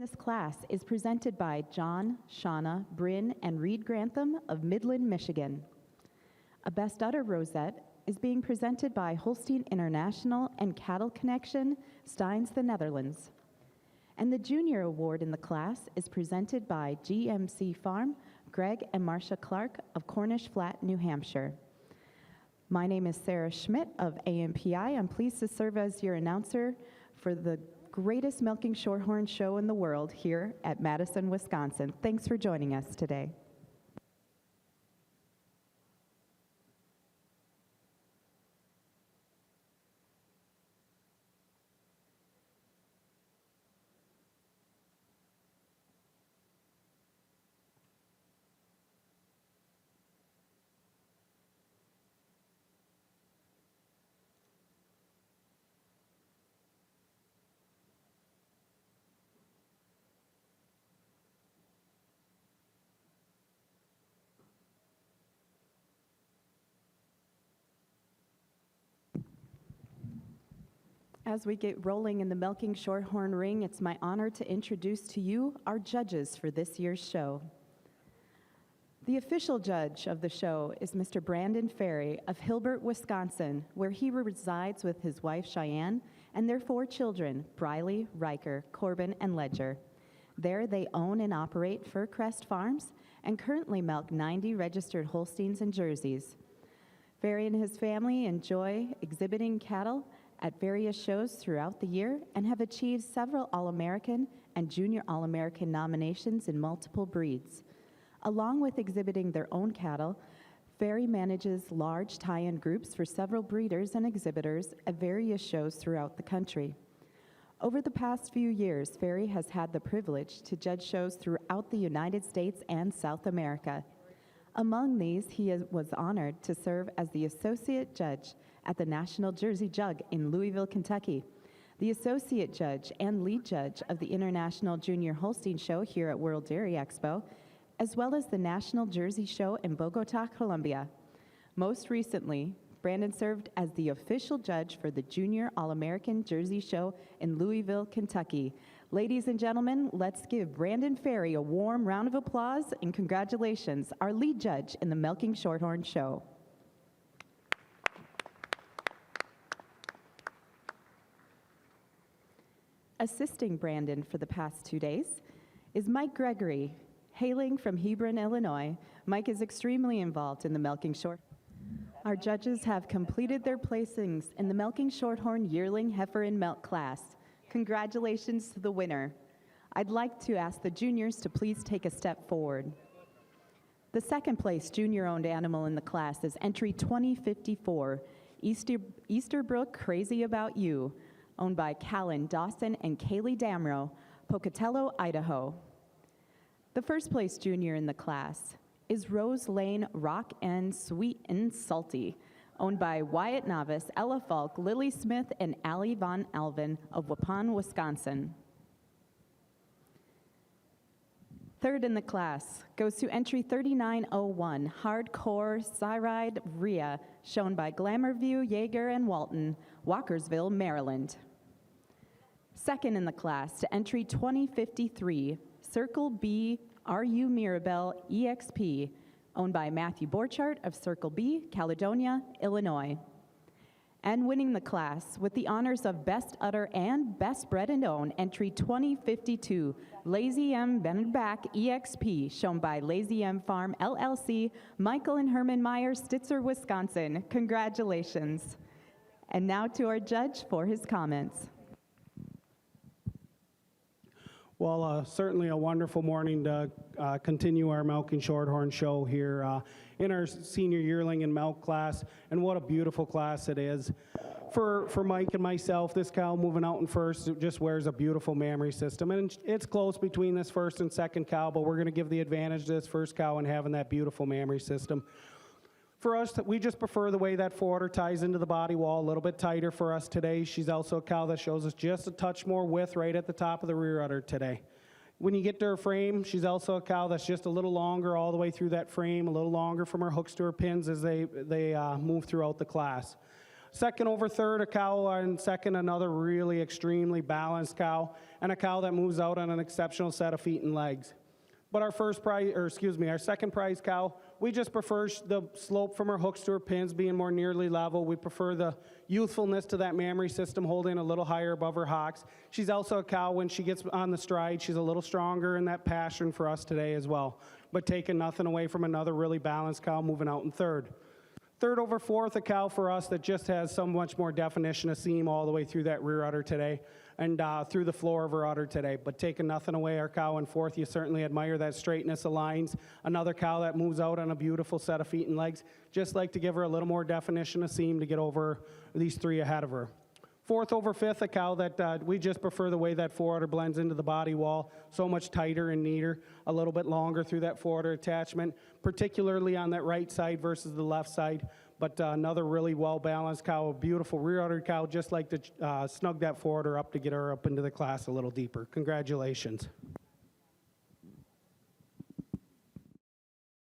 This class is presented by John, Shauna, Bryn, and Reed Grantham of Midland, Michigan. A Best Udder Rosette is being presented by Holstein International and Cattle Connection, Steins, the Netherlands. And the Junior Award in the class is presented by GMC Farm, Greg and Marcia Clark of Cornish Flat, New Hampshire. My name is Sarah Schmidt of AMPI. I'm pleased to serve as your announcer for the greatest milking shorthorn show in the world here at Madison, Wisconsin. Thanks for joining us today. As we get rolling in the Milking Shorthorn ring, it's my honor to introduce to you our judges for this year's show. The official judge of the show is Mr. Brandon Ferry of Hilbert, Wisconsin, where he resides with his wife Cheyenne and their 4 children, Briley, Riker, Corbin, and Ledger. There they own and operate Fir Crest Farms and currently milk 90 registered Holsteins and Jerseys. Ferry and his family enjoy exhibiting cattle at various shows throughout the year and have achieved several All-American and Junior All-American nominations in multiple breeds. Along with exhibiting their own cattle, Ferry manages large tie-in groups for several breeders and exhibitors at various shows throughout the country. Over the past few years, Ferry has had the privilege to judge shows throughout the United States and South America. Among these, he was honored to serve as the Associate Judge at the National Jersey Jug in Louisville, Kentucky, the Associate Judge and Lead Judge of the International Junior Holstein Show here at World Dairy Expo, as well as the National Jersey Show in Bogota, Colombia. Most recently, Brandon served as the official judge for the Junior All-American Jersey Show in Louisville, Kentucky. Ladies and gentlemen, let's give Brandon Ferry a warm round of applause and congratulations, our lead judge in the Milking Shorthorn Show. Assisting Brandon for the past 2 days is Mike Gregory. Hailing from Hebron, Illinois, Mike is extremely involved in the Milking Shorthorn. Our judges have completed their placings in the Milking Shorthorn Yearling, Heifer, and Milk class. Congratulations to the winner. I'd like to ask the juniors to please take a step forward. The second place junior-owned animal in the class is entry 2054, Easterbrook Crazy About You, owned by Callan Dawson and Kaylee Damrow, Pocatello, Idaho. The first place junior in the class is Rose Lane Rock and Sweet and Salty, owned by Wyatt Novice, Ella Falk, Lily Smith, and Allie Von Alvin of Waupun, Wisconsin. Third in the class goes to entry 3901, Hardcore Cyride Rhea, shown by Glamourview, Yeager, and Walton, Walkersville, Maryland. Second in the class to entry 2053, Circle B RU Mirabelle EXP, owned by Matthew Borchardt of Circle B, Caledonia, Illinois. And winning the class with the honors of Best Udder and Best Bred and Own, entry 2052, Lazy M Benneback EXP, shown by Lazy M Farm LLC, Michael and Herman Meyer, Stitzer, Wisconsin. Congratulations. And now to our judge for his comments. Well, certainly a wonderful morning to continue our Milking Shorthorn show here in our senior yearling and milk class, and what a beautiful class it is. For Mike and myself, this cow moving out in first just wears a beautiful mammary system, and it's close between this first and second cow, but we're going to give the advantage to this first cow in having that beautiful mammary system. For us, we just prefer the way that forwarder ties into the body wall, a little bit tighter for us today. She's also a cow that shows us just a touch more width right at the top of the rear udder today. When you get to her frame, she's also a cow that's just a little longer all the way through that frame, a little longer from her hooks to her pins as they move throughout the class. Second over third, a cow on second, another really extremely balanced cow, and a cow that moves out on an exceptional set of feet and legs. But our second prize cow, we just prefer the slope from her hooks to her pins being more nearly level. We prefer the youthfulness to that mammary system holding a little higher above her hocks. She's also a cow, when she gets on the stride, she's a little stronger in that passion for us today as well. But taking nothing away from another really balanced cow moving out in third. Third over fourth, a cow for us that just has so much more definition of seam all the way through that rear udder today and through the floor of her udder today. But taking nothing away, our cow in fourth, you certainly admire that straightness of lines. Another cow that moves out on a beautiful set of feet and legs. Just like to give her a little more definition of seam to get over these three ahead of her. Fourth over fifth, a cow that we just prefer the way that forudder blends into the body wall, so much tighter and neater, a little bit longer through that forudder attachment, particularly on that right side versus the left side. But another really well-balanced cow, a beautiful rear-uddered cow, just like to snug that forudder up to get her up into the class a little deeper. Congratulations.